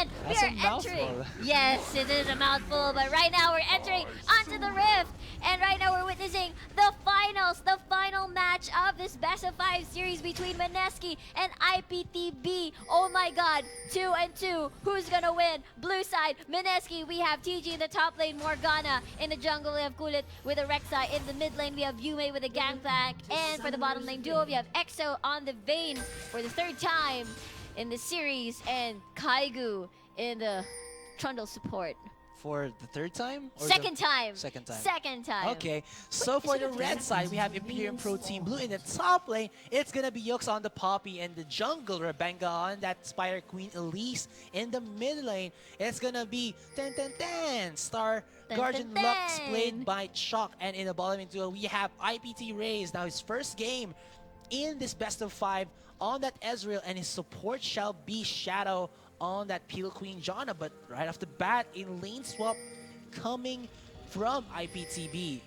And we That's are a entering. mouthful. Yes, it is a mouthful, but right now we're entering onto the Rift. And right now we're witnessing the finals, the final match of this best of 5 series between Mineskiand IPTB. Oh my god, 2 and 2. Who's gonna win? Blue side, Mineskiwe have TG in the top lane, Morgana in the jungle, we have Kulit with a Rek'Sai in the mid lane, we have Yume with a Gangplank, and for the bottom lane duo, we have EXO on the Vayne for the 3rd time in the series, and Kaigu in the Trundle support. For the 3rd time? Or Second time. Second time. Second time. Okay, so for the red side, we have Imperium Pro Team Blue in the top lane. It's gonna be Yux on the Poppy and the jungle, Rebenga on that Spider Queen Elise in the mid lane. It's gonna be Star Dun, Guardian dun, Lux dun. played by Chalk, and in the bottom lane duo, we have IPT Raze. Now his first game in this best of 5 on that Ezreal, and his support shall be Shadow on that Peel Queen Janna. But right off the bat, a lane swap coming from IPTB.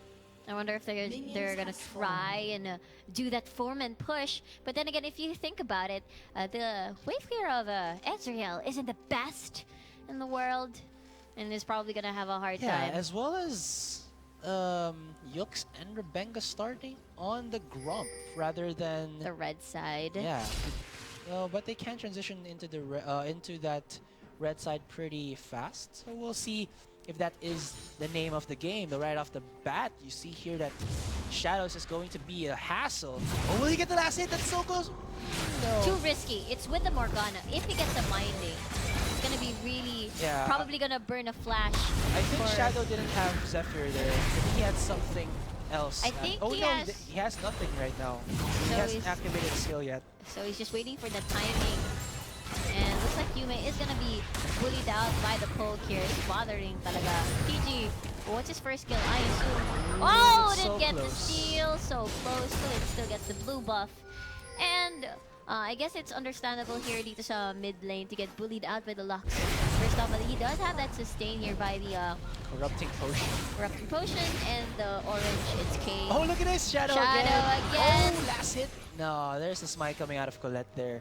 I wonder if they're gonna try and do that foreman push. But then again, if you think about it, the wave clear of Ezreal isn't the best in the world, and is probably gonna have a hard time. As well as Yux and Rebenga starting on the Grump rather than The red side. yeah. But they can transition into the into that red side pretty fast. So we'll see if that is the name of the game. Right off the bat, you see here that Shadows is going to be a hassle. Oh, will he get the last hit? That's so close. No. Too risky. It's with the Morgana. If he gets a minding, it's gonna be really probably gonna burn a flash. I think Shadow didn't have Zephyr there. I think he had something else. I think oh he no, has... he has nothing right now. He So hasn't activated his skill yet. So he's just waiting for the timing. And looks like Yume is gonna be bullied out by the poke here. It's bothering talaga. PG, what's his first kill? I assume. Oh, so didn't get the close. steal. So close. So it still gets the blue buff. And I guess it's understandable here dito sa mid lane to get bullied out by the Lux. First off, but he does have that sustain here by the Corrupting Potion. Corrupting Potion and the orange. It's K. Oh, look at this! Shadow again. Oh, last hit! No, there's a smite coming out of Colette there.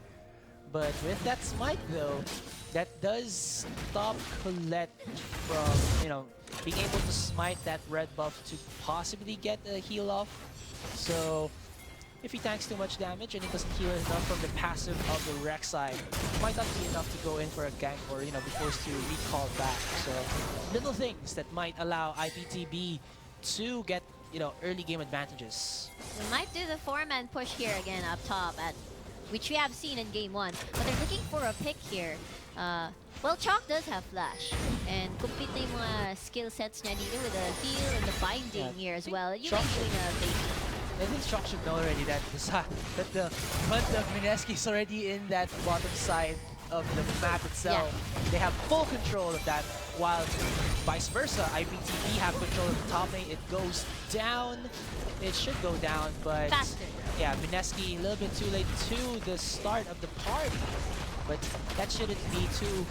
But with that smite though, that does stop Colette from, being able to smite that red buff to possibly get a heal off. So if he tanks too much damage and he doesn't heal enough from the passive of the Rek'Sai, it might not be enough to go in for a gank or be forced to recall back. So little things that might allow IPTB to get early game advantages. We might do the 4-man push here again up top, which we have seen in game 1. But they're looking for a pick here. Well, Chalk does have flash. And complete na yung mga skill sets niya dito with the heal and the binding here as well. You may doing a bait. I think Chalk should know already that the front of Mineski is already in that bottom side of the map itself. Yeah. They have full control of that, while vice versa, IPTB have control of the top lane. It goes down. It should go down, but faster. Yeah, Mineski a little bit too late to the start of the party, but that shouldn't be too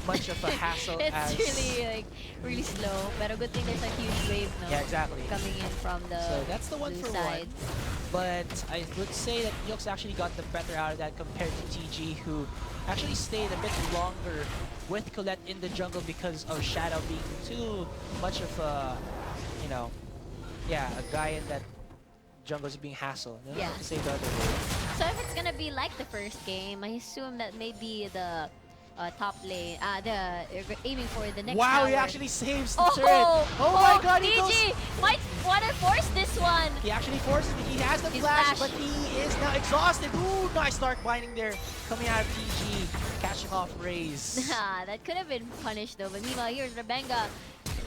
much of a hassle. It's really slow, but a good thing there's a huge wave now. Yeah, exactly. Coming in from the So that's the one for side. But I would say that Yux actually got the better out of that compared to TG, who actually stayed a bit longer with Colette in the jungle because of Shadow being too much of a, a guy in that jungle is being hassled. Yeah. To say the other way. So if it's gonna be like the first game, I assume that maybe the top lane, aiming for the next Wow, tower. he actually saves the turret. Oh my god, he TG might wanna force this one. He actually forces it. He has the flash, but he is now exhausted. Ooh, nice dark binding there. Coming out of TG, catching off Raze. That could have been punished though, but meanwhile here's Rebenga,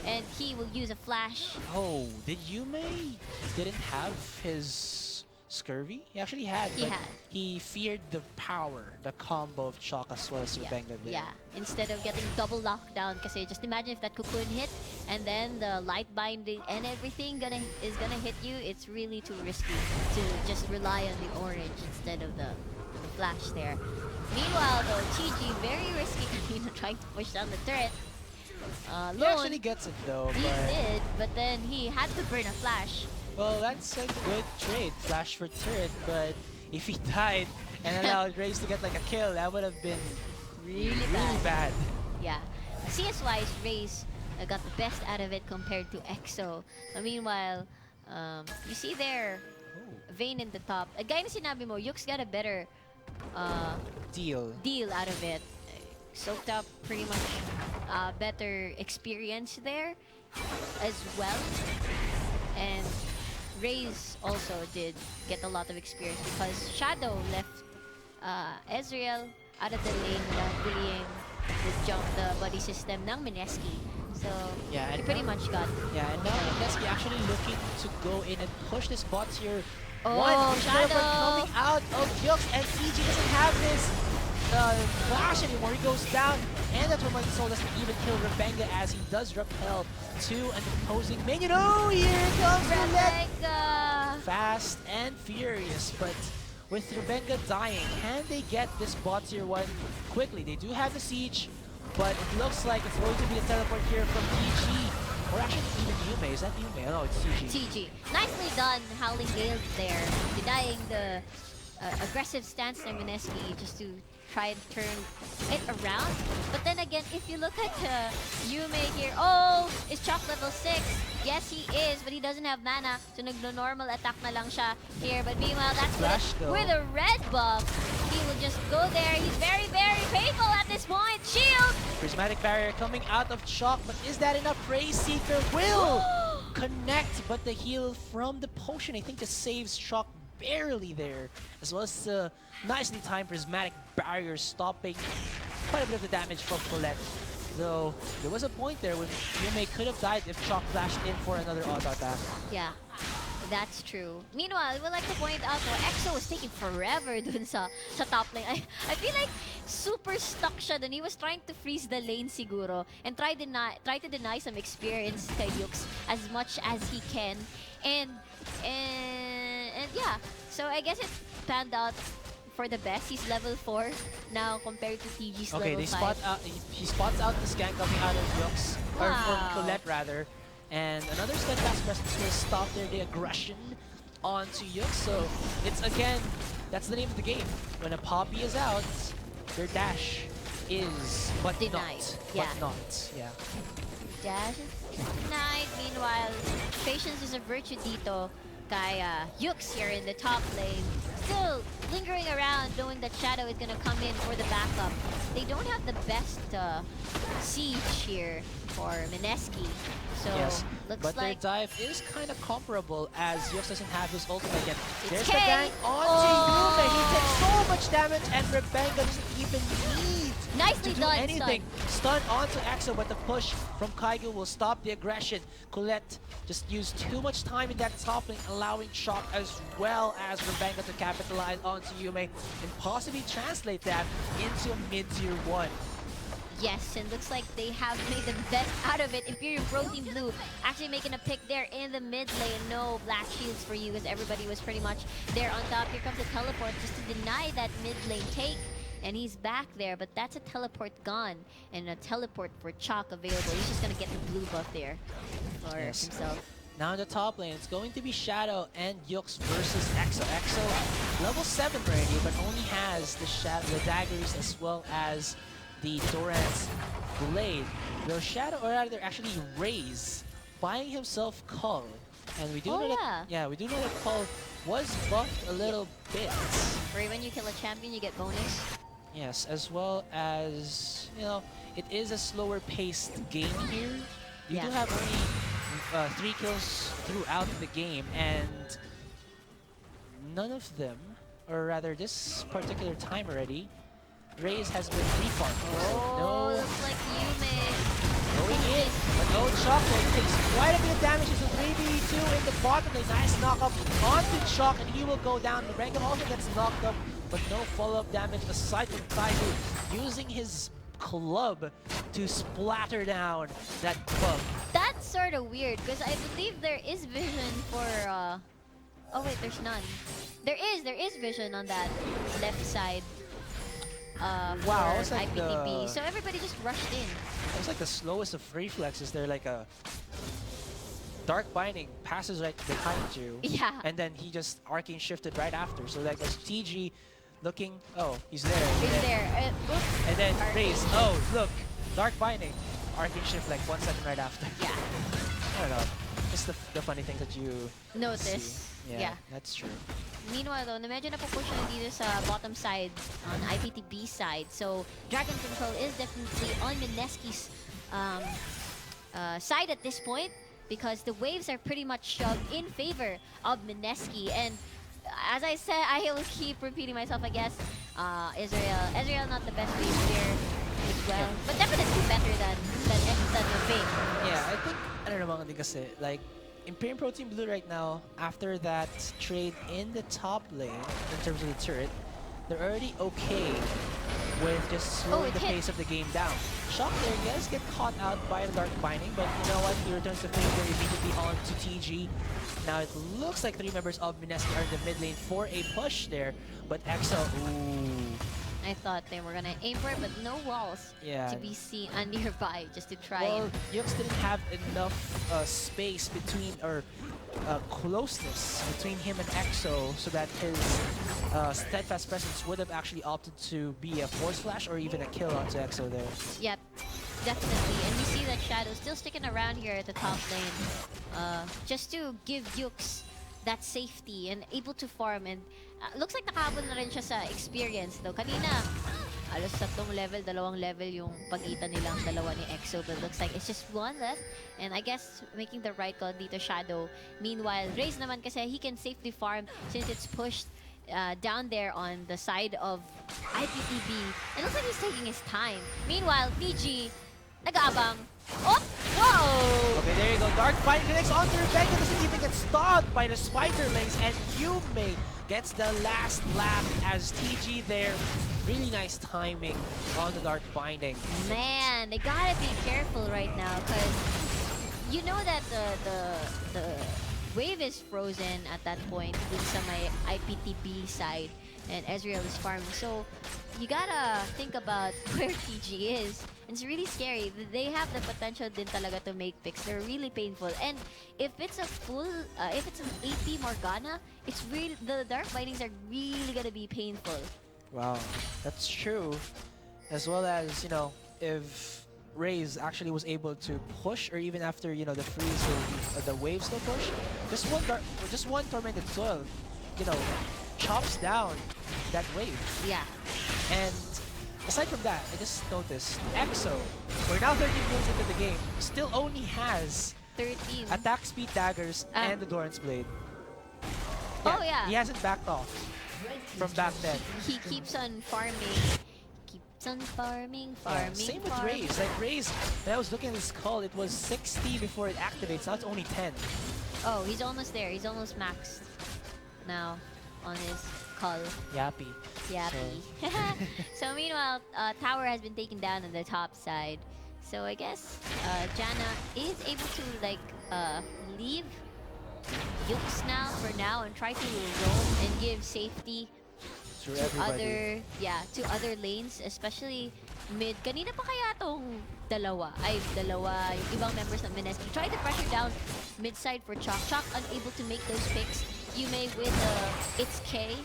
and he will use a flash. Oh, did Yume didn't have his scurvy? He actually had. He feared the power, the combo of Chalk as well as Rebenga there. Yeah, instead of getting double lockdown, kasi just imagine if that cocoon hit and then the light binding and everything is gonna hit you. It's really too risky to just rely on the orange instead of the flash there. Meanwhile though, TG very risky trying to push down the turret. He actually gets it though. He did, but then he had to burn a flash. Well, that's a good trade, flash for turret, but if he died and allowed Raze to get like a kill, that would have been really bad. Yeah. CS-wise, Raze got the best out of it compared to EXO. Meanwhile, you see there, Oh, Vayne in the top. Gaya na sinabi mo, Yuk's got a better uh, deal. deal out of it. Soaked up pretty much better experience there as well. And Raze also did get a lot of experience because Shadow left Ezreal out of the lane without bullying the body system ng Mineski. So, Yeah, he and pretty now, much got... yeah, and now Mineski actually looking to go in and push this bot tier Oh, one. Shadow! Coming out of Yux, and EG doesn't have this flash anymore. He goes down, and that's where Soul doesn't even kill Rebenga as he does repel to an opposing minion. Oh, here comes Roulette! Rebenga! Fast and furious, but with Rebenga dying, can they get this bot tier 1 quickly? They do have the siege, but it looks like it's going to be a teleport here from TG. Or actually even Yume. Is that Yume? Oh no, it's TG. TG. Nicely done, Howling Gale there, denying the aggressive stance of Mineski just to try and turn it around. But then again, if you look at Yume here, oh, is Chalk level 6? Yes, he is, but he doesn't have mana, so nagno-normal attack na lang siya here. But meanwhile, that's with a red buff. He will just go there. He's very, very painful at this point. Shield! Prismatic barrier coming out of Chalk, but is that enough? Ray Seeker will connect, but the heal from the potion, I think, just saves Chalk barely there, as well as nicely timed Prismatic barrier stopping quite a bit of the damage from Colette. Though there was a point there when Yume could have died if Chalk flashed in for another auto attack. Yeah, that's true. Meanwhile, I would like to point out that EXO was taking forever dun sa top lane. I feel like super stuck siya dun. He was trying to freeze the lane siguro and try to deny some experience kay Yux as much as he can. And yeah, so I guess it panned out for the best. He's level 4 now compared to TG's level 5. He spots out the scan coming out of Yux, or Colette rather, and another steadfast presence will stop there the aggression onto Yux. So it's again, that's the name of the game. When a Poppy is out, their dash is but denied. Not. Yeah. Dash is denied. Meanwhile, patience is a virtue dito. Kaya Yux here in the top lane, still lingering around, knowing that Shadow is gonna come in for the backup. They don't have the best siege here for Mineski, so yes, looks but like their dive is kind of comparable as Yux doesn't have his ultimate yet. There's K. the gank onto Yume. He takes so much damage, and Rebenga doesn't even need nicely to do done. anything. Stun onto EXO, but the push from Kaigo will stop the aggression. Colette just used too much time in that top lane, allowing Shock as well as Rebenga to capitalize onto Yume and possibly translate that into a mid-tier 1. Yes, and looks like they have made the best out of it. Imperial Protein Blue actually making a pick there in the mid lane. No black shields for you, because everybody was pretty much there on top. Here comes the teleport just to deny that mid lane take. And he's back there, but that's a teleport gone. And a teleport for Chalk available. He's just going to get the blue buff there for himself. Now in the top lane, it's going to be Shadow and Yux versus EXO. EXO, level 7 already, but only has the daggers as well as the Doran's blade. Though Shadow, or rather actually Raze, buying himself Cull. And we do know that, we do know that Cull was buffed a little bit. Or when you kill a champion, you get bonus. Yes, as well as, you know, it is a slower paced game here. You do have only 3 kills throughout the game, and none of them, or rather this particular time already, Raze has been refarmed. Oh, looks like Yume going in, but no Chocolate takes quite a bit of damage. It's a 3v2 in the bottom lane. Nice knock up onto Chalk, and he will go down. Rebenga also gets knocked up, but no follow-up damage aside from Kaido using his club to splatter down that bug. That's sort of weird, because I believe there is vision for oh wait, there's none. There is vision on that left side. Wow, for it's like IPTB. So everybody just rushed in. It's like the slowest of reflexes. They're like a Dark Binding passes right behind you. Yeah. And then he just arcane shifted right after. So like there's TG looking, oh, he's there. He's there. And then Raze, oh, look. Dark Binding, Arcane Shift like 1 second right after. Yeah. I don't know. Just the funny things that you see. Notice. Yeah. That's true. Meanwhile though, medyo napupush na dito sa bottom side on IPT B side. So Dragon Control is definitely on Mineski's side at this point because the waves are pretty much shoved in favor of Mineski. And as I said, I will keep repeating myself, I guess. Israel not the best wave player as well, but definitely better than the Fake. Yeah, I think, I don't know mga kasi, like, Imperium Pro Team Blue right now, after that trade in the top lane, in terms of the turret, they're already okay with just slowing the pace of the game down. Shock there, yes, get caught out by the Dark Binding, but you know what? He returns the favor immediately on to TG. Now it looks like 3 members of Mineski are in the mid lane for a push there, but EXO, ooh. I thought they were gonna aim for it, but no walls to be seen nearby just to try. Well, Yux didn't have enough space between, or closeness between him and EXO, so that his steadfast presence would have actually opted to be a force flash or even a kill onto EXO there. Yep, definitely. And we see that Shadow still sticking around here at the top lane, just to give Yux that safety and able to farm. And looks like nakahabol na rin siya sa experience though. Kanina, alos 3 level, 2 level yung pagitan nilang dalawa ni EXO, but looks like it's just 1 left. And I guess making the right call dito Shadow. Meanwhile, Raze naman kasi he can safely farm since it's pushed down there on the side of IPTB. It looks like he's taking his time. Meanwhile, PG, nag-aabang. Oh! Whoa! Okay, there you go. Dark Binding connects onto Rebecca. Doesn't even get stopped by the spider lanes. And Yume gets the last lap as TG there. Really nice timing on the Dark Binding. Man, they gotta be careful right now because you know that the wave is frozen at that point with some IPTB side and Ezreal is farming. So you gotta think about where TG is. It's really scary. They have the potential din talaga to make picks. They're really painful. And if it's a full, if it's an AP Morgana, it's really, the Dark Bindings are really gonna be painful. Wow, that's true. As well as, you know, if Raze actually was able to push, or even after, you know, the freeze or the wave still push, just one tormented soil, you know, chops down that wave. Yeah. And aside from that, I just noticed EXO, we're now 13 minutes into the game, still only has 13 attack speed daggers and the Doran's Blade. Oh yeah. He hasn't backed off from back then. He keeps on farming. Keeps on farming. Same with Raze. Like Raze, when I was looking at his call, it was 60 before it activates. Now it's only 10. Oh, he's almost there. He's almost maxed now on his call. Yappy. Yappy. So meanwhile, tower has been taken down on the top side. So I guess Janna is able to like leave Yux now for now and try to roam and give safety to other lanes, especially mid. Kanina pa kaya tong dalawa, yung ibang members ng Mineski try to pressure down mid side for Chalk. Chalk unable to make those picks. Yume with its K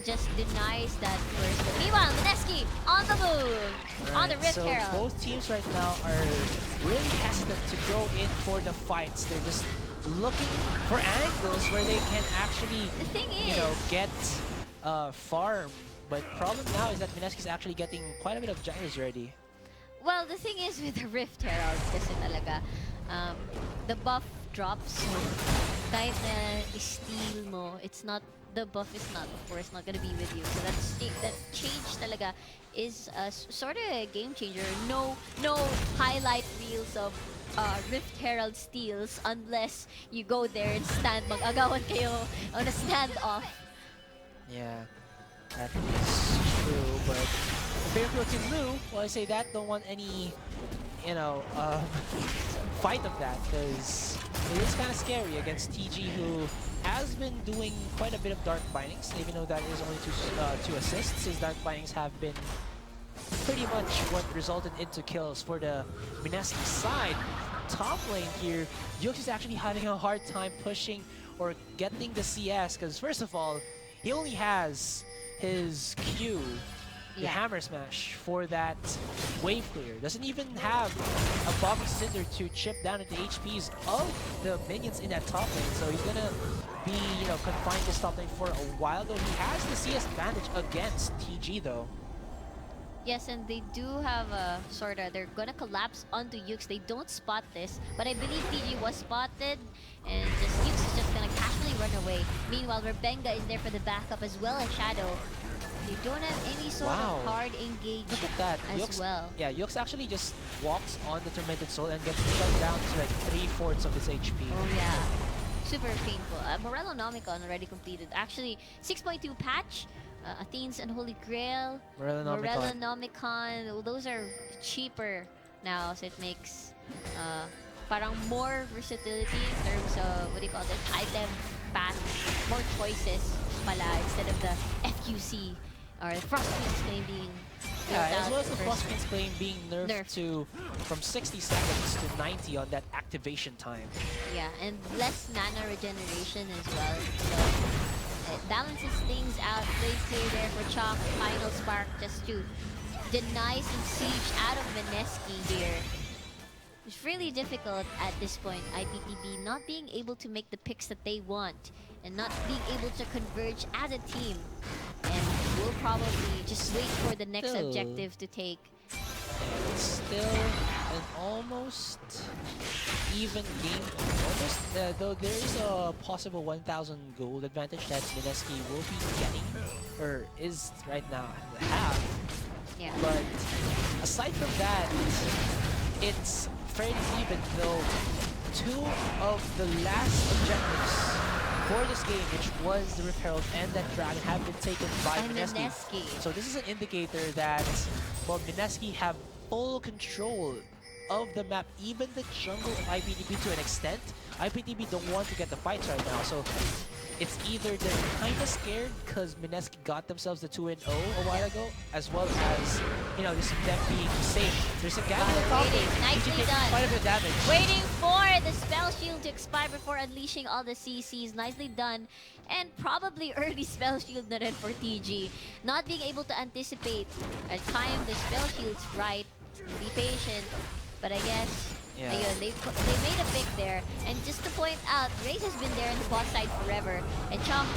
just denies that first. But meanwhile, Mineski on the move, on the Rift Herald. Both teams right now are really hesitant to go in for the fights. They're just looking for angles where they can actually, you know, get farm. But problem now is that Mineski is actually getting quite a bit of gyres ready. Well, the thing is with the Rift Herald kasi talaga, the buff drops. So kahit na i-steal mo, it's not, the buff is not, of course, not gonna be with you. So that change talaga is sort of a game changer. No highlight reels of Rift Herald steals unless you go there and stand, mag-agawan kayo on a standoff. Yeah, that is true, but Imperium Pro Team Blue, well, I say that, don't want any, you know, fight of that, because it is kind of scary against TG, who has been doing quite a bit of Dark Bindings, even though that is only two assists. His Dark Bindings have been pretty much what resulted into kills for the Mineski side. Top lane here, Yux is actually having a hard time pushing or getting the CS, because first of all, he only has his Q the hammer smash for that wave clear. Doesn't even have a bombing cinder to chip down at the HPs of the minions in that top lane. So he's gonna be, confined to this top lane for a while, though he has the CS advantage against TG though. Yes, and they do have a they're gonna collapse onto Yux. They don't spot this, but I believe TG was spotted, and Yux is just gonna casually run away. Meanwhile, Rebenga is there for the backup as well as Shadow. They don't have any sort of hard engage. Look at that. As Yux, well. Yeah, Yux actually just walks on the Tormented Soul and gets shut down to like 3/4 of his HP. Oh yeah, super painful. Morello Nomicon already completed. Actually, 6.2 patch. Athene's Unholy Grail, Morello Nomicon, those are cheaper now, so it makes parang more versatility in terms of, what do you call this, item path, more choices pala instead of the FQC or the Frostprince claim being as well as the Frostprince claim being nerfed to from 60 seconds to 90 on that activation time. Yeah, and less mana regeneration as well, so it balances things out. Play clear there for Chalk. Final spark just to deny some siege out of MineSki here. It's really difficult at this point, IPTB not being able to make the picks that they want and not being able to converge as a team. And we'll probably just wait for the next objective to take. It's still an almost even game. Though there is a possible 1,000 gold advantage that MineSki will be getting, or is right now have. Yeah. But aside from that, it's fairly even, though 2 of the last objectives for this game, which was the Rift Herald and that Dragon, have been taken by MineSki. So this is an indicator that, well, MineSki have full control of the map, even the jungle of IPTB to an extent. IPTB don't want to get the fights right now, so it's either they're kind of scared because MineSki got themselves the 2-0 a while ago, as well as, this is them being safe. There's a gap in the top lane. Nicely done. Quite a bit of damage. Waiting for the spell shield to expire before unleashing all the CCs. Nicely done. And probably early spell shield na rin for TG. Not being able to anticipate and time the spell shields right. Be patient. But I guess ayun, they made a pick there. And just to point out, Raze has been there in the bot side forever. And Chomp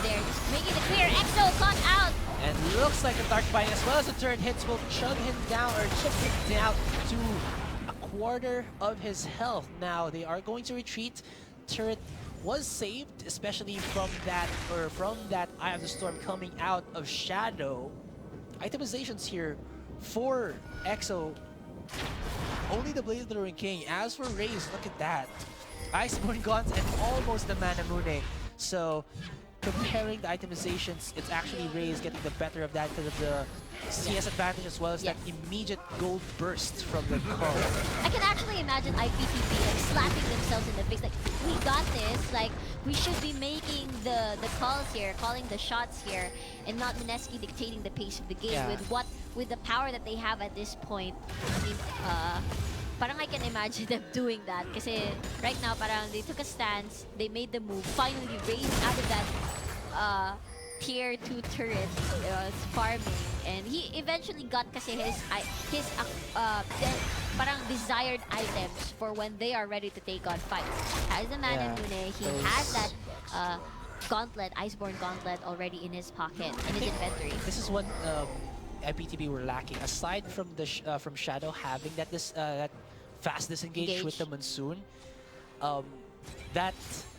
there, just making it clear. Exo caught out. And looks like a Dark Binding, as well as the turret hits, will chug him down, or chip him down to a quarter of his health. Now, they are going to retreat. Turret was saved, especially from that Eye of the Storm coming out of Shadow. Itemizations here for EXO. Only the Blaze Blurring King. As for Raze, look at that. Iceborne Gaunts and almost the Manamune. So, comparing the itemizations, it's actually Raze getting the better of that because of the CS advantage, as well as that immediate gold burst from the call. I can actually imagine IPTB like slapping themselves in the face, like, we got this, like, we should be making the calls here, calling the shots here, and not MineSki dictating the pace of the game with the power that they have at this point. I mean, parang I can imagine them doing that kasi right now parang they took a stance, they made the move, finally raised out of that tier 2 turret, farming, and he eventually got kasi his parang desired items for when they are ready to take on fights. As the Manamune, he has that gauntlet, Iceborne Gauntlet already in his pocket, in his inventory. This is what IPTB were lacking. Aside from the from Shadow having that that fast disengage with the Monsoon, that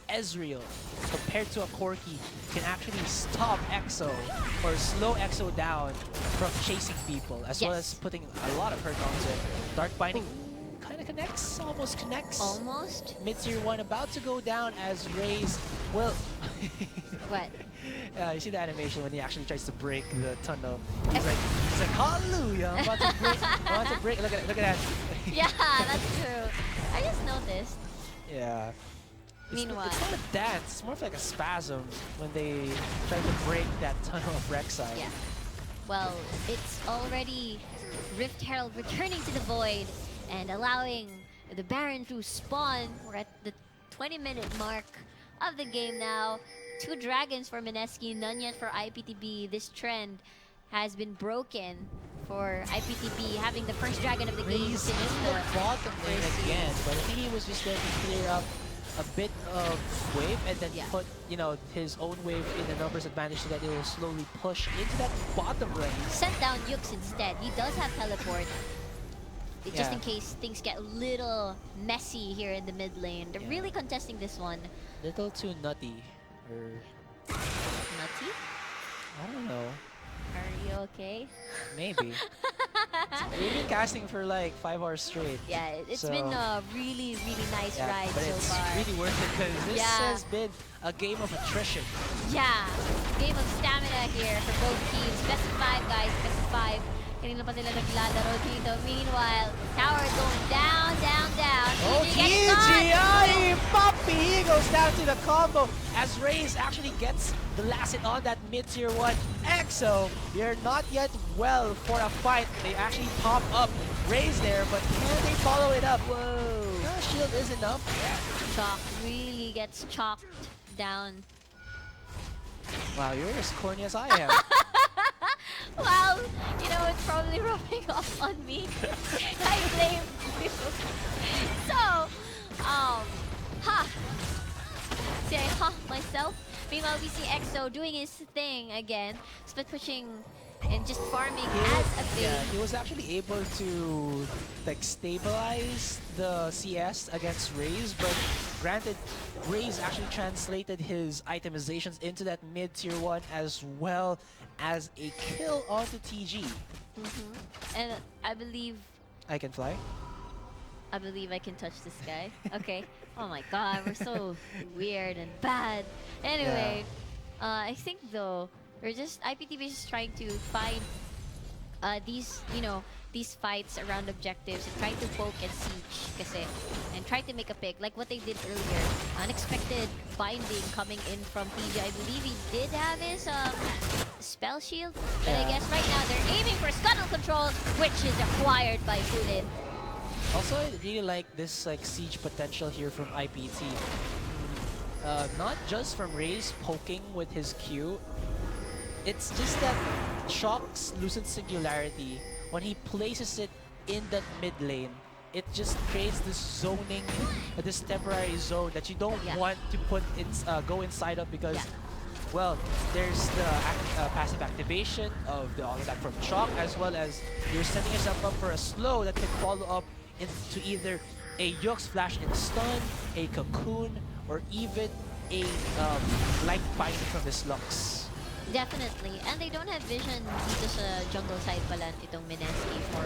Ezreal, compared to a Corki, can actually stop EXO or slow EXO down from chasing people, as well as putting a lot of hurt onto it. Dark Binding kind of connects, almost connects. Almost? Mid-tier 1 about to go down as Raze, well... What? You see the animation when he actually tries to break the tunnel. He's like, hallelujah, I'm about to break, look at that. Yeah, that's true. I just noticed. Yeah. Meanwhile, it's not a dance, it's more of like a spasm when they try to break that tunnel of Rek'Sai. Yeah. Well, it's already Rift Herald returning to the Void and allowing the Baron to spawn. We're at the 20-minute mark of the game now. 2 dragons for MineSki, none yet for IPTB. This trend has been broken for IPTB, having the first dragon of the game Raze since in the the bottom lane first again, series. but I think he was just there to clear up a bit of wave and then Yeah. put, his own wave in the numbers advantage so that it will slowly push into that bottom lane. Sent down Yux instead. He does have teleport. Just Yeah. in case things get a little messy here in the mid lane. They're Yeah. really contesting this one. Little too nutty, or Nutty? I don't know, Are you okay? maybe. We've been casting for like 5 hours straight. Yeah, it's So, been a really, really nice yeah, ride but so it's far. really worth it because this Yeah. has been a game of attrition. Yeah, game of stamina here for both teams. Best of 5, guys. Best of 5. Kanina pa sila naglalaro dito. Meanwhile, tower is going down, down, down. Oh, TG getting caught. TGI! Puppy! He goes down to the combo as Raze actually gets the last hit on that mid-tier 1. EXO, you're not yet well for a fight. They actually pop up Raze there, but can they follow it up? Whoa! Shield is enough. Chalk really gets chalked down. Wow, you're as corny as I am. Well, it's probably rubbing off on me. I blame you. So, see, I myself. Meanwhile, we see EXO doing his thing again, split pushing and just farming as a bait. Yeah, he was actually able to stabilize the CS against Raze, but granted, Raze actually translated his itemizations into that mid-tier 1 as well as a kill onto TG. And I believe I can fly. I can touch this guy. Okay. Oh my god, we're so weird and bad. Anyway, I think though, IPTV is just trying to find these fights around objectives and trying to poke and siege kasi, and try to make a pick like what they did earlier. Unexpected binding coming in from TG. I believe he did have his spell shield, but I guess right now they're aiming for scuttle control, which is acquired by Fulin. Also, I really like this siege potential here from IPT. Not just from Raze poking with his Q. It's just that Shock's Lucent Singularity, when he places it in that mid lane, it just creates this zoning, this temporary zone that you don't want to go inside of because, well, there's the passive activation of the auto attack from Shock, as well as you're setting yourself up for a slow that can follow up into either a Yux flash and stun, a cocoon, or even a light bind from his Lux. Definitely. And they don't have vision dito sa jungle side pala itong MineSki for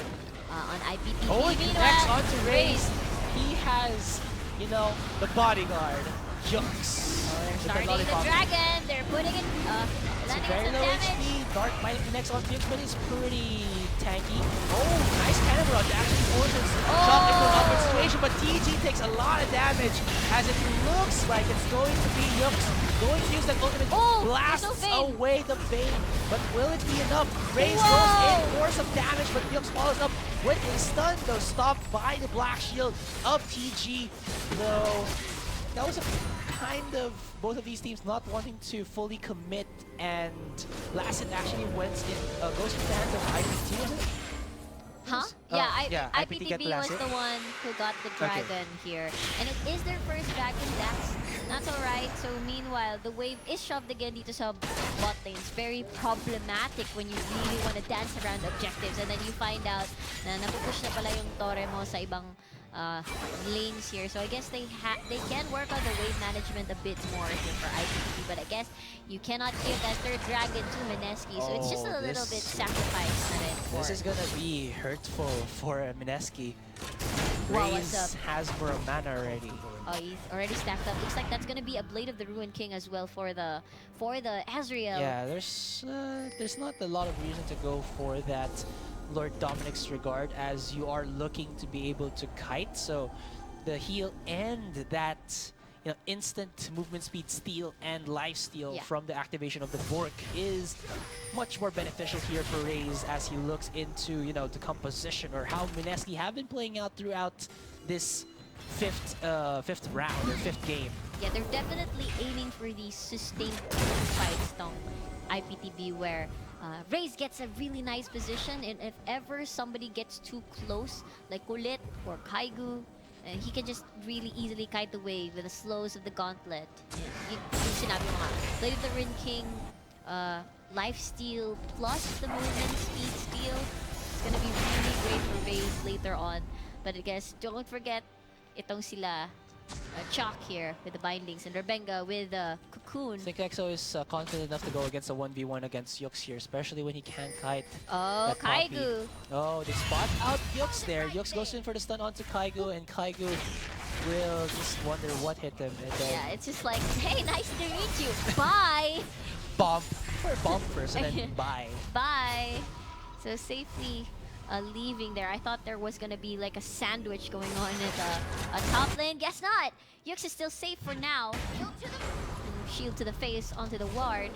on IPT. Oh, he connects onto Raze. He has, the bodyguard, Yux. They're starting the dragon. They're putting it landing Very some low damage. HP. Dark might connects on Yux, but he's pretty tanky. Oh, nice cannon run to actually forces Shock into an awkward situation, but TG takes a lot of damage as it looks like it's going to be Yux going to use that ultimate blasts away the Bane. But will it be enough? Raze goes in for some damage, but Yux follows up with a stun, though stopped by the black shield of TG. Though that was a kind of both of these teams not wanting to fully commit, and last hit actually goes into the hands of IPT, was it? Huh? IPT get the IPTB last was hit. the one who got the dragon here. And it is their first dragon, that's alright. So meanwhile, the wave is shoved again dito sa bot lane. It's very problematic when you really want to dance around objectives and then you find out na napupush na pala yung torre mo sa ibang lanes here. So I guess they can work on the wave management a bit more here for IPT, but I guess you cannot give that third dragon to MineSki, so it's just a little bit sacrifice na rin. This is gonna be hurtful for MineSki. Wow, Raze has for a mana already. Oh, he's already stacked up. Looks like that's gonna be a Blade of the Ruined King as well for the Azrael. Yeah, there's not a lot of reason to go for that Lord Dominic's regard, as you are looking to be able to kite, so the heal and that instant movement speed steal and life steal from the activation of the Bork is much more beneficial here for Raze as he looks into the composition or how MineSki have been playing out throughout this fifth round or fifth game. Yeah, they're definitely aiming for these sustained fights tong IPTB where Raze gets a really nice position, and if ever somebody gets too close, like Kulit or Kaigu, he can just really easily kite away with the slows of the gauntlet. Yung sinabi mo nga, Blade of the Rin King, life steal plus the movement speed steal. It's gonna be really great for Raze later on. But I guess don't forget itong sila Chalk here with the bindings and Rebenga with the Cocoon. I think EXO is confident enough to go against a 1v1 against Yux here, especially when he can't kite. Oh, that poppy. Kaigu. Oh, they spot out Yux there. Yux goes in for the stun onto Kaigu, and Kaigu will just wonder what hit him. And then Yeah, it's just like, hey, nice to meet you. Bye. bump for bump first, and then bye. Bye. So safely leaving there. I thought there was gonna be like a sandwich going on at a top lane. Guess not. Yux is still safe for now. Shield to the face onto the ward.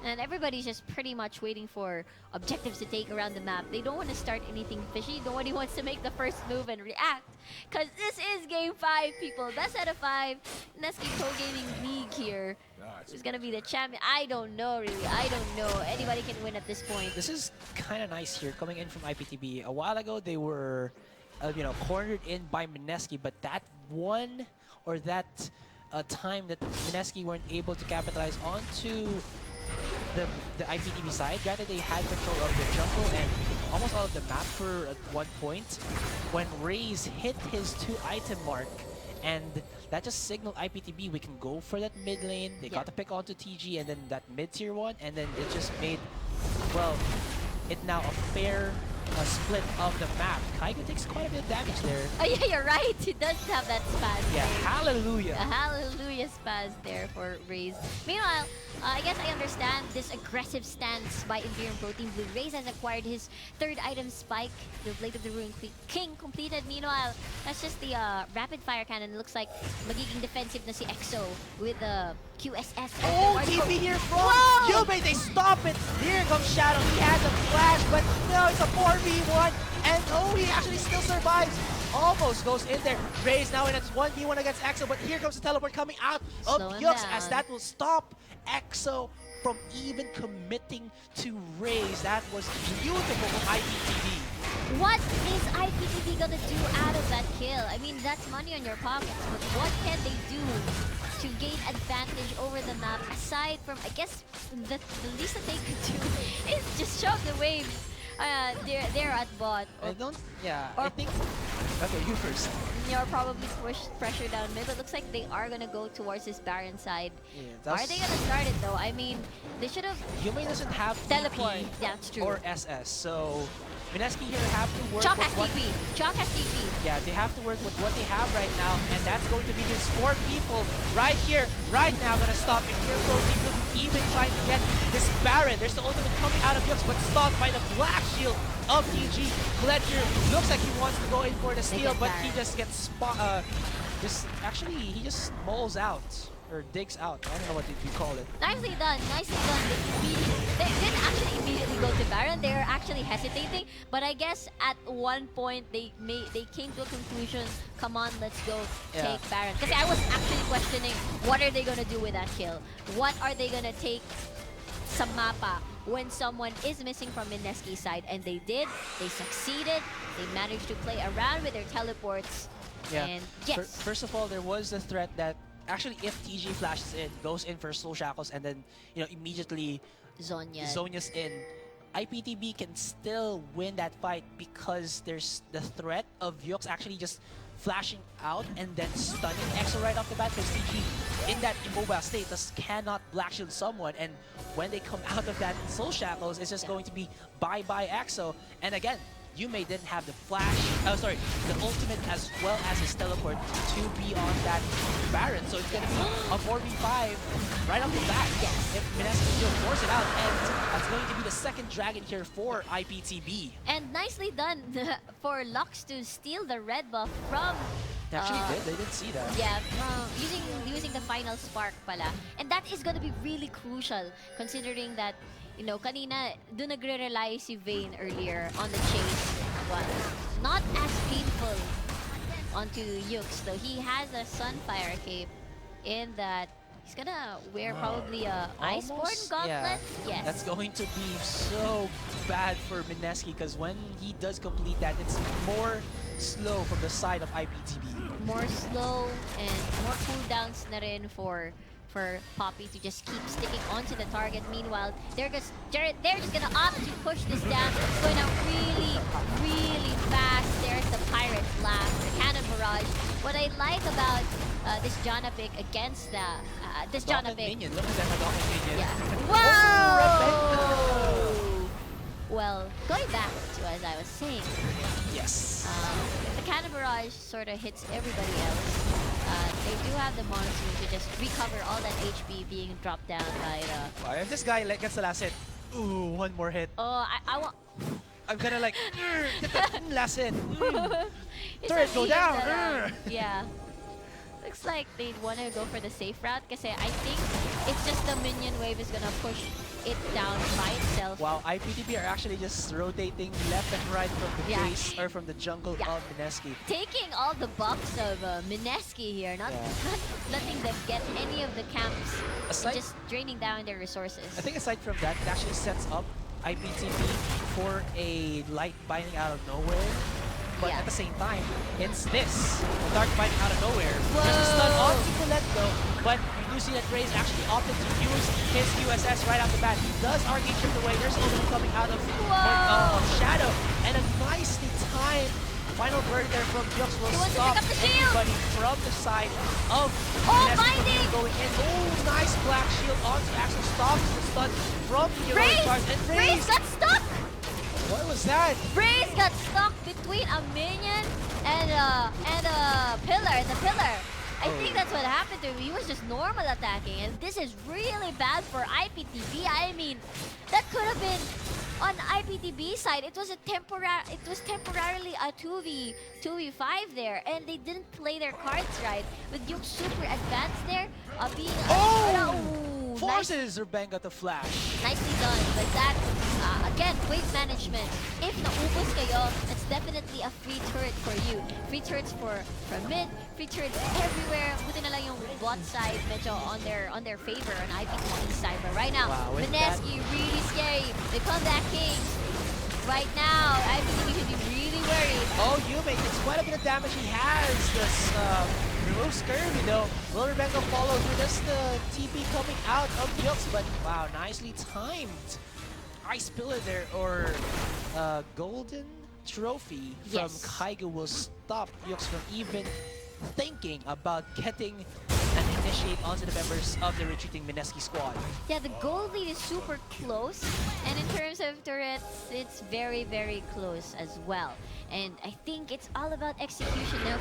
And everybody's just pretty much waiting for objectives to take around the map. They don't want to start anything fishy. Nobody wants to make the first move and react. Because this is Game 5, people. Best out of 5. MineSki Pro Gaming League here. Who's going to be the champion? I don't know, really. I don't know. Anybody can win at this point. This is kind of nice here, coming in from IPTB. A while ago, they were, cornered in by MineSki, but that one or that time that MineSki weren't able to capitalize onto the IPTB side. Granted, they had control of the jungle and almost all of the map for at one point. When Raze hit his 2-item mark, and that just signaled IPTB we can go for that mid lane. They got to pick onto TG and then that mid-tier one, and then it just made, well, it now a fair split of the map. Kaigo takes quite a bit of damage there. Oh yeah, you're right. He does have that spaz. Yeah, there. hallelujah. A hallelujah spaz there for Raze. Meanwhile, I guess I understand this aggressive stance by Imperium Pro Team Blue. Raze has acquired his 3rd item spike. The Blade of the Ruin King completed. Meanwhile, that's just the rapid fire cannon. Looks like magiging defensive na si EXO with the QSS. Oh, TP here from Yume. They stop it. Here comes Shadow. He has a flash, but no, it's a 4v1. And oh, he actually still survives. Almost goes in there. Raze now in its 1v1 against EXO, but here comes the teleport coming out of Yux, as that will stop EXO from even committing to Raze. That was beautiful from IPTV. What is IPTV gonna do out of that kill? I mean, that's money on your pockets, but what can they do to gain advantage over the map aside from, I guess, the least that they could do is just shove the waves. They're at bot. I don't, yeah, Or I think, okay, you first. You're probably push pressure down mid, but looks like they are gonna go towards this Baron side. Yeah, Are they gonna start it though? I mean, they should have Yume doesn't have teleport. TP Yeah, that's true. or SS, so MineSki here have to work Chalk with has what, TP. Chalk has TP. yeah, they have to work with what they have right now, and that's going to be his 4 people right here, right now, gonna stop Imperial Pro Team Blue even trying to get this Baron. There's the ultimate coming out of Yux, but stopped by the black shield of TG. Ledger looks like he wants to go in for the steal, but he just gets he just mulls out or digs out. I don't know what you call it. Nicely done, nicely done. They didn't actually immediately go to Baron. They were actually hesitating, but I guess at one point they came to a conclusion. Come on, let's go take Baron. Because I was actually questioning what are they gonna do with that kill. What are they gonna take sa mapa when someone is missing from MineSki's side, and they did. They succeeded. They managed to play around with their teleports. Yeah. And yes. First of all, there was the threat that actually if TG flashes in, goes in for slow shackles, and then immediately Zonya's in, IPTB can still win that fight because there's the threat of Yux actually just flashing out and then stunning EXO right off the bat, because TG in that immobile state just cannot black shield someone, and when they come out of that slow shackles, it's just going to be bye-bye EXO. And again, Yume didn't have the flash, the ultimate as well as his teleport to be on that Baron. So it's going to be a 4v5 right off the bat. Yes. If MineSki will force it out, and that's going to be the 2nd dragon here for IPTB. And nicely done for Lux to steal the red buff from... They actually did. They didn't see that. Yeah, using the final spark pala. And that is gonna be really crucial considering that, kanina, doon nagre-rely si Vayne earlier on the chase. Was not as painful onto Yux, though. He has a Sunfire cape in that He's gonna wear probably a Iceborne Almost, gauntlet. yeah. Yes. That's going to be so bad for Mineski because when he does complete that, it's more slow from the side of IPTB. More slow and more cooldowns na rin for Poppy to just keep sticking onto the target. Meanwhile, they're just gonna opt to push this down. It's going out really, really fast. There's the Pirate's Laugh, the Cannon Barrage. What I like about this Janna pick against the this Janna pick. Minion. Look at that Hadouken minion. Yeah. Oh, Whoa! Well, going back to as I was saying, yes. the Cannon Barrage sort of hits everybody else. They do have the Monsoon to just recover all that HP being dropped down by the... Wow, if this guy like gets the last hit, ooh, one more hit. Oh, I want... I'm gonna like, get the last hit. It's Turret, go amazing down. that, yeah. Looks like they want to go for the safe route because I think it's just the minion wave is gonna push it down by itself. Wow, IPTB are actually just rotating left and right from the base or from the jungle of Mineski. Taking all the bucks of Mineski here, not letting them get any of the camps, and just draining down their resources. I think aside from that, it actually sets up IPTB for a light binding out of nowhere. But at the same time, it's this dark binding out of nowhere. There's a stun on Colette though, but you do see that Ray's actually opted to use his USS right off the bat. He does RG chip away. There's also coming out of Shadow, and a nicely timed final bird there from Jux will stop everybody from the side of binding going in. Oh, nice black shield onto Axel, stops the stun from the heroic charge, and Ray's got stuck! What was that? Ray's got stuck between a minion and a pillar. The pillar. I think that's what happened to him. He was just normal attacking, and this is really bad for IPTB. I mean, that could have been on IPTB side. It was temporarily a 2v5 there, and they didn't play their cards right. With Duke super advanced there, being forces Rubenga to flash. Nicely done, but that, again, wave management. If naubos kayo, it's definitely a free turret for you. Free turrets for mid, free turrets everywhere. Buti na lang yung bot side medyo on their favor on IPT side. But right now, Mineski really scary. They come back kings. Right now, IPT should be really worried. Oh, Yume, it's quite a bit of damage he has. This remove Scurvy though. Will Rubenga follow through? That's the TP coming out of Yux, but wow, nicely timed. Ice Pillar there, or Golden Trophy from Kaigo will stop Yux from even thinking about getting an initiate onto the members of the retreating Mineski squad. Yeah, the gold lead is super close, and in terms of turrets, it's very, very close as well. And I think it's all about execution now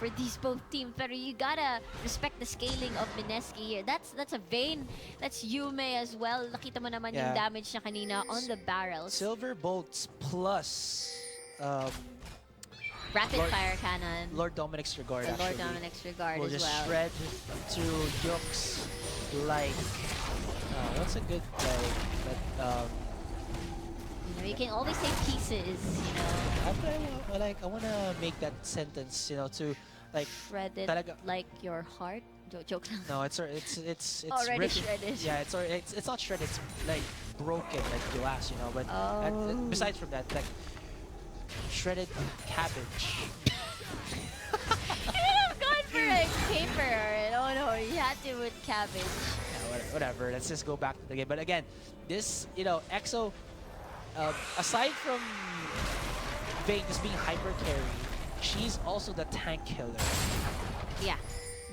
for these both teams. But you gotta respect the scaling of Mineski here. That's a Vayne, that's Yume as well. Nakita mo naman yung damage niya kanina on the barrels. Silver bolts plus rapid fire cannon. Lord Dominic's regard. Lord Dominic's regard will as well. Just shred through Yux like what's a good you can always say pieces, you know. I wanna make that sentence, you know, to like shredded like your heart. Joke. No, it's already written. Shredded. Yeah, it's not shredded. It's like broken, like glass, you know. But besides from that, like shredded cabbage. You could have gone for like paper. Oh no, you had to with cabbage. Yeah, whatever. Let's just go back to the game. But again, this, you know, EXO. Aside from Vayne just being hyper carry, she's also the tank killer. Yeah,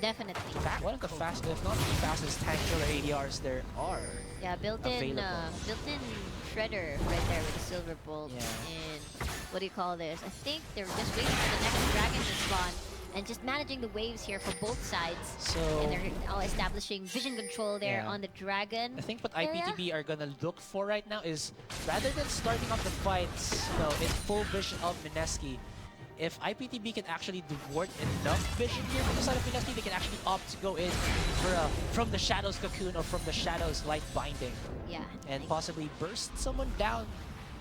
definitely. One of the fastest, if not the fastest tank killer ADRs there are. Yeah, built-in shredder right there with the silver bolt. Yeah. And what do you call this? I think they're just waiting for the next dragon to spawn. And just managing the waves here for both sides. So, and they're all establishing vision control there on the dragon. I think what IPTB are gonna look for right now is, rather than starting off the fights, you know, in full vision of Mineski, if IPTB can actually devote enough vision here from the side of Mineski, they can actually opt to go in for from the Shadows Cocoon or from the Shadows Light Binding. Yeah. And possibly burst someone down,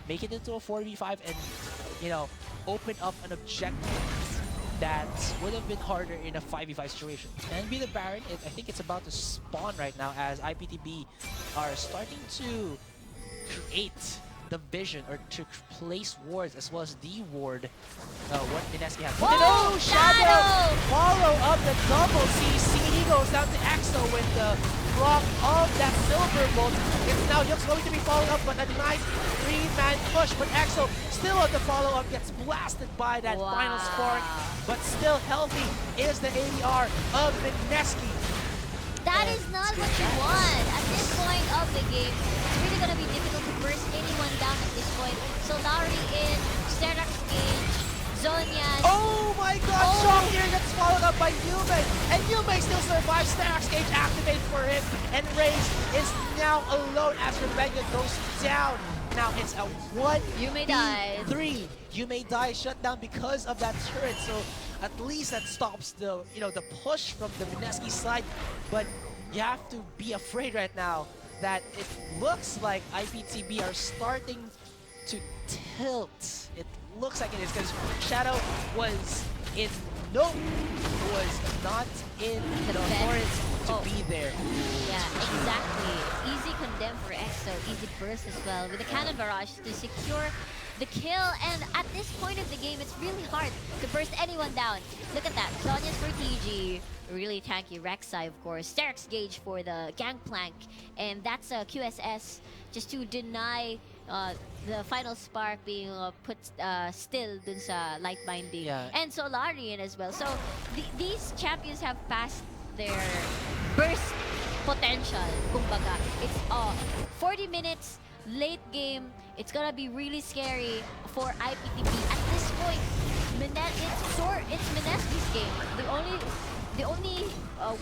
make it into a 4v5, and, you know, open up an objective that would have been harder in a 5v5 situation. And be the Baron, I think it's about to spawn right now as IPTB are starting to create the vision or to place wards as well as de-ward what MineSki has. Whoa, Shadow! Follow up the double CC. He goes down to Exo with the block of that silver bolt. It's now Yuk's going to be following up, but a nice 3-man push. But Exo still on the follow-up, gets blasted by that final spark. But still healthy is the ADR of MineSki. That is not what you want. At this point of the game, it's really going to be difficult to burst anyone down at this point. Solari in, Sterak's Gage, Zonian. Oh my god, Shock here gets followed up by Yume. And Yume still survives. Sterak's Gage activate for him. And Raze is now alone as Rebellion goes down. Now it's a 1v3. Yume dies shut down because of that turret. So at least that stops the the push from the MineSki side. But you have to be afraid right now that it looks like IPTB are starting to tilt. It looks like it is because Shadow was in was not in the authority to be there. Yeah, exactly. Easy condemn for Exo, easy burst as well with the cannon barrage to secure the kill. And at this point of the game, it's really hard to burst anyone down. Look at that. Sonya's for TG. Really tanky. Rek'Sai, of course. Sterak's Gage for the Gangplank. And that's a QSS just to deny the final spark being put still dun sa light binding. Yeah. And Solarian as well. So these champions have passed their burst potential, kumbaga. It's 40 minutes, late game. It's gonna be really scary for IPTB. At this point, it's MineSki's game. The only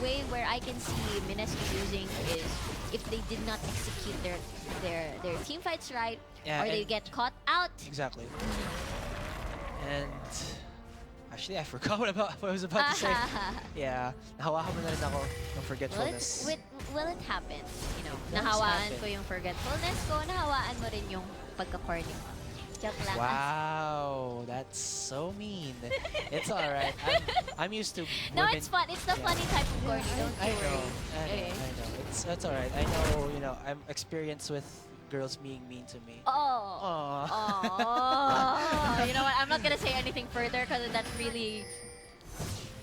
way where I can see MineSki losing is if they did not execute their team fights right, or they get caught out. Exactly. And actually, I forgot what I was about to say. Yeah, nahawakan mo na rin ako ng forgetfulness. Well, it happens. You know, Things nahawaan happen. ko yung forgetfulness ko, nahawaan mo rin yung pagka-corny ko. Joke lang. Wow, that's so mean. It's alright. I'm used to No, women. it's fun. It's the funny type of corny. Don't I you know. worry. I know. It's alright. I know. I'm experienced with girls being mean to me. Oh. Aww. Oh. You know what? I'm not gonna say anything further because that's really,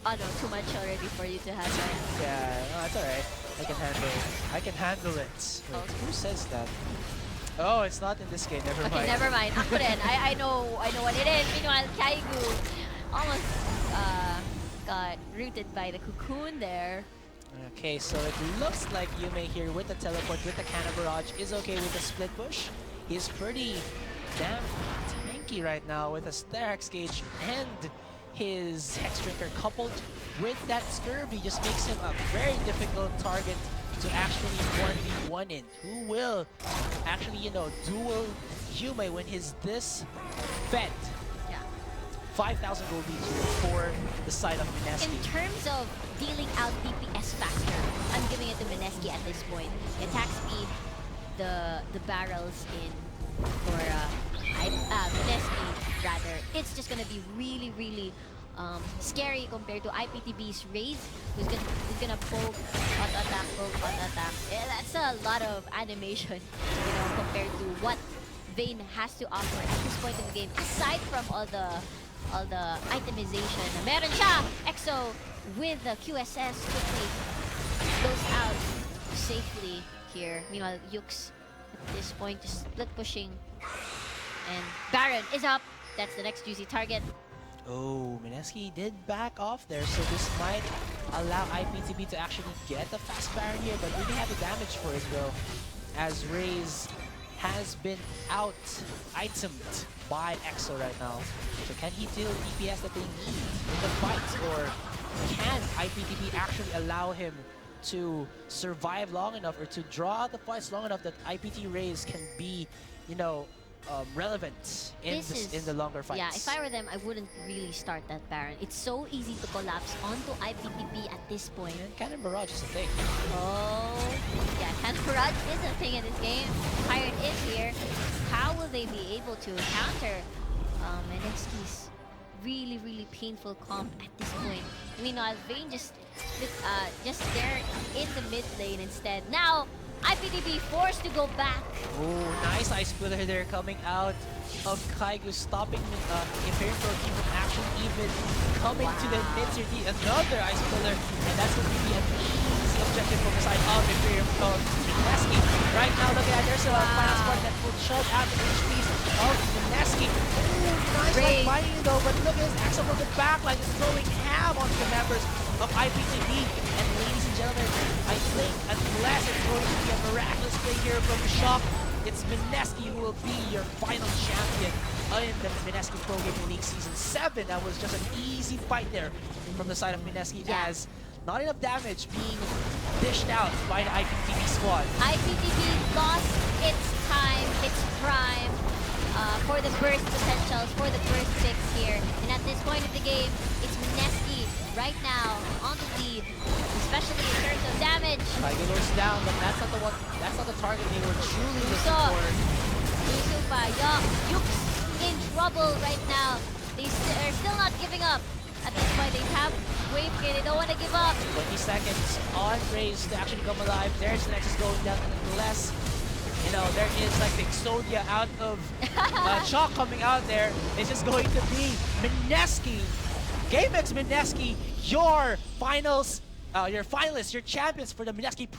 oh no, too much already for you to handle. Yeah, no, it's alright. I can handle it. Wait, who says that? Oh, it's not in this game. Never Okay, mind. never mind. Ako rin. I know what it is. Meanwhile, Kaigu almost got rooted by the cocoon there. Okay, so it looks like Yume here with the teleport, with the cannon barrage, is okay with the split push. He's pretty damn tanky right now with a Sterak's Gage and his Hex Drinker coupled with that Scurvy just makes him a very difficult target to actually 1v1 in. Who will actually, duel Yume when he's this fed? 5,000 gold leads here for the side of MineSki. In terms of dealing out DPS factor, I'm giving it to MineSki at this point. Attack speed, the barrels in for MineSki rather. It's just gonna be really, really scary compared to IPTB's Raze, who's gonna poke, auto attack. Yeah, that's a lot of animation, compared to what Vayne has to offer at this point in the game. Aside from all the itemization, meron siya! Exo with the QSS quickly goes out safely here. Meanwhile, Yuk's at this point just split pushing. And Baron is up. That's the next juicy target. Oh, MineSki did back off there, so this might allow IPTB to actually get the fast Baron here, but really have the damage for it though, as Raze has been out-itemed by Exo right now. So can he deal the DPS that they need in the fight, or can IPTB actually allow him to survive long enough or to draw out the fights long enough that IPT Raze can be, relevant in the longer fights? Yeah, if I were them, I wouldn't really start that Baron. It's so easy to collapse onto IPTB at this point. And Cannon Barrage is a thing. Oh, yeah, Cannon Barrage is a thing in this game. Pirate is here. How will they be able to counter MineSki's really, really painful comp at this point. Meanwhile, Vayne just there in the mid lane instead. Now, IPTB forced to go back. Oh, nice ice splitter there coming out of Kaigu, stopping Imperial Pro team from actually even coming to the mid-tier team. Another ice splitter, and that's going to be an easy objective from the side of Imperial Pro. MineskiE right now, look at that, there's a final spark that will shut out the HPs of MineskiE. Oh, nice like binding though, but look at his Axel from the backline is throwing ham on the members of IPTB. And ladies and gentlemen, I think unless it's going to be a miraculous play here from Shock, it's MineskiE who will be your final champion in the MineskiE Pro Gaming League Season 7. That was just an easy fight there from the side of MineskiE, as not enough damage being dished out by the IPTB squad. IPTB lost its time, its prime, for the burst potentials, for the burst picks here. And at this point of the game, it's MineskiE right now on the lead, especially in terms of damage. Kaigu lures down, but that's not the one. That's not the target they were truly looking for. Yusufa, Yuke's in trouble right now. They're still not giving up. At this point, they have wave gear. They don't want to give up. 20 seconds on Raze to actually come alive. There's the Nexus going down, unless you know there is like the Exodia out of Chalk coming out there. It's just going to be MineskiE, gamex.mineski, your finalists, your champions for the MineskiE Pro.